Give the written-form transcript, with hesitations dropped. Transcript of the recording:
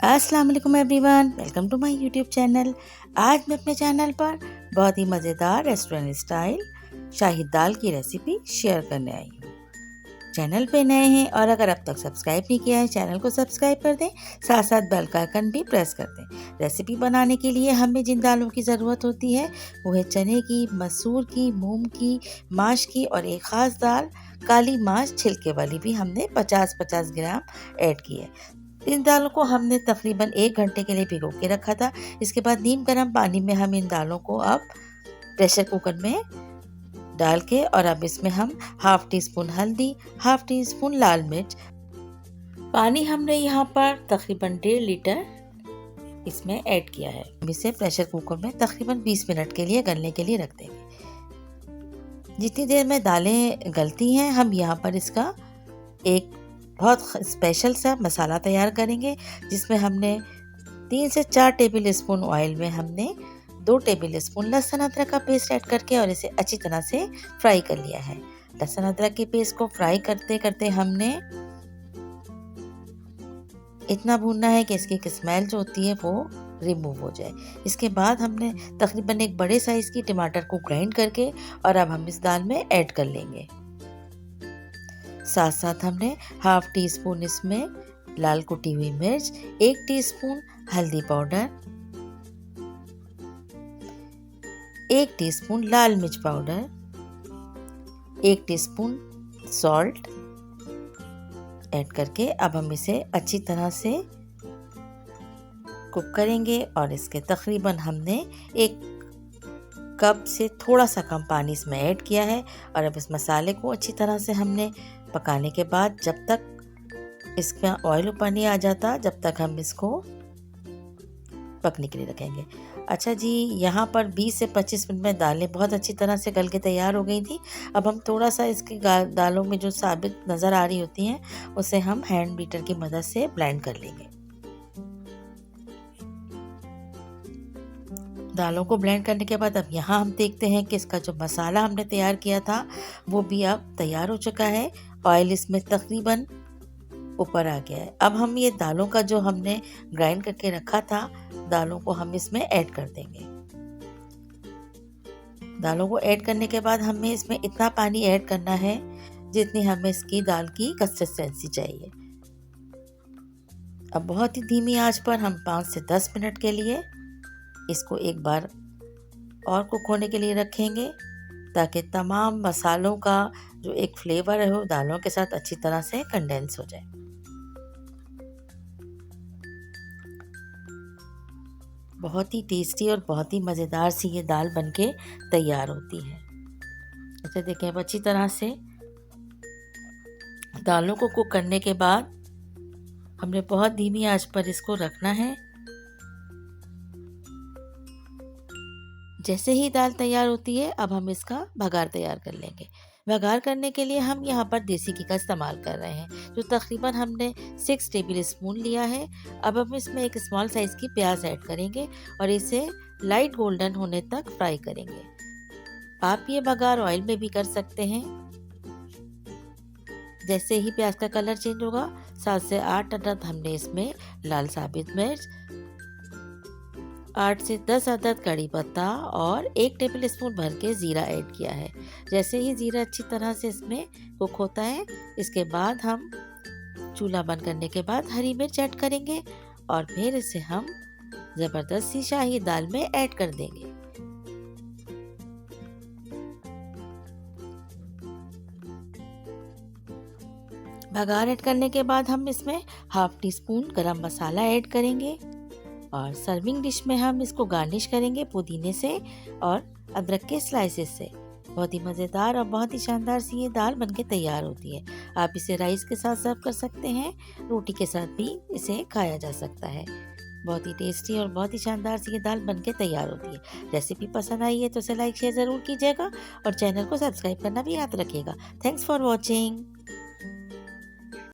अस्सलाम वालेकुम everyone, welcome to my YouTube channel. आज मैं अपने चैनल पर बहुत ही मज़ेदार रेस्टोरेंट स्टाइल शाही दाल की रेसिपी शेयर करने आई हूँ। चैनल पे नए हैं और अगर अब तक सब्सक्राइब नहीं किया है चैनल को सब्सक्राइब कर दें, साथ साथ बेल का आइकन भी प्रेस कर दें। रेसिपी बनाने के लिए हमें जिन दालों की ज़रूरत होती है वो है चने की, मसूर की, मूंग की, माश की और एक ख़ास दाल काली माश छिलके वाली भी हमने 50-50 ग्राम ऐड की है। इन दालों को हमने तकरीबन 1 घंटे के लिए भिगो के रखा था। इसके बाद नीम गर्म पानी में हम इन दालों को अब प्रेशर कुकर में डाल के और अब इसमें हम हाफ टी स्पून हल्दी, हाफ टी स्पून लाल मिर्च, पानी हमने यहाँ पर तकरीबन 1.5 लीटर इसमें ऐड किया है। इसे प्रेशर कुकर में तकरीबन 20 मिनट के लिए गलने के लिए रख देंगे। जितनी देर में दालें गलती हैं हम यहाँ पर इसका एक बहुत स्पेशल सा मसाला तैयार करेंगे, जिसमें हमने 3 से 4 टेबल स्पून ऑयल में हमने 2 टेबल स्पून लहसुन अदरक का पेस्ट ऐड करके और इसे अच्छी तरह से फ्राई कर लिया है। लहसुन अदरक के पेस्ट को फ्राई करते करते हमने इतना भूनना है कि इसकी स्मेल जो होती है वो रिमूव हो जाए। इसके बाद हमने तकरीबन एक बड़े साइज़ की टमाटर को ग्राइंड करके और अब हम इस दाल में ऐड कर लेंगे। साथ साथ हमने हाफ टी स्पून इसमें लाल कुटी हुई मिर्च, 1 टीस्पून हल्दी पाउडर, 1 टीस्पून लाल मिर्च पाउडर, 1 टीस्पून सॉल्ट ऐड करके अब हम इसे अच्छी तरह से कुक करेंगे और इसके तकरीबन हमने 1 कप से थोड़ा सा कम पानी इसमें ऐड किया है और अब इस मसाले को अच्छी तरह से हमने पकाने के बाद जब तक इसका ऑयल ऊपर नहीं आ जाता जब तक हम इसको पकने के लिए रखेंगे। अच्छा जी, यहाँ पर 20 से 25 मिनट में दालें बहुत अच्छी तरह से गल के तैयार हो गई थी। अब हम थोड़ा सा इसकी दालों में जो साबित नज़र आ रही होती हैं उसे हम हैंड बीटर की मदद से ब्लेंड कर लेंगे। दालों को ब्लेंड करने के बाद अब यहाँ हम देखते हैं कि इसका जो मसाला हमने तैयार किया था वो भी अब तैयार हो चुका है। ऑयल इसमें तकरीबन ऊपर आ गया है। अब हम ये दालों का जो हमने ग्राइंड करके रखा था दालों को हम इसमें ऐड कर देंगे। दालों को ऐड करने के बाद हमें इसमें इतना पानी ऐड करना है जितनी हमें इसकी दाल की कंसिस्टेंसी चाहिए। अब बहुत ही धीमी आंच पर हम 5 से 10 मिनट के लिए इसको एक बार और कुक होने के लिए रखेंगे ताकि तमाम मसालों का जो एक फ्लेवर है वो दालों के साथ अच्छी तरह से कंडेंस हो जाए। बहुत ही टेस्टी और बहुत ही मज़ेदार सी ये दाल बनके तैयार होती है। अच्छा देखिए, अब अच्छी तरह से दालों को कुक करने के बाद हमने बहुत धीमी आंच पर इसको रखना है। जैसे ही दाल तैयार होती है अब हम इसका भगार तैयार कर लेंगे। भगार करने के लिए हम यहाँ पर देसी घी का इस्तेमाल कर रहे हैं जो तकरीबन हमने 6 टेबल स्पून लिया है। अब हम इसमें एक स्मॉल साइज़ की प्याज ऐड करेंगे और इसे लाइट गोल्डन होने तक फ्राई करेंगे। आप ये भगार ऑयल में भी कर सकते हैं। जैसे ही प्याज का कलर चेंज होगा 7 से 8 अदद हमने इसमें लाल साबित मिर्च, 8 से 10 अदद कड़ी पत्ता और 1 टेबल स्पून भर के ज़ीरा ऐड किया है। जैसे ही ज़ीरा अच्छी तरह से इसमें कुक होता है इसके बाद हम चूल्हा बंद करने के बाद हरी मिर्च ऐड करेंगे और फिर इसे हम ज़बरदस्त सी शाही दाल में ऐड कर देंगे। भगार ऐड करने के बाद हम इसमें हाफ टी स्पून गरम मसाला ऐड करेंगे और सर्विंग डिश में हम इसको गार्निश करेंगे पुदीने से और अदरक के स्लाइसेस से। बहुत ही मज़ेदार और बहुत ही शानदार सी ये दाल बनके तैयार होती है। आप इसे राइस के साथ सर्व कर सकते हैं, रोटी के साथ भी इसे खाया जा सकता है। बहुत ही टेस्टी और बहुत ही शानदार सी ये दाल बनके तैयार होती है। रेसिपी पसंद आई है तो इसे लाइक शेयर ज़रूर कीजिएगा और चैनल को सब्सक्राइब करना भी याद रखिएगा। Thanks for watching.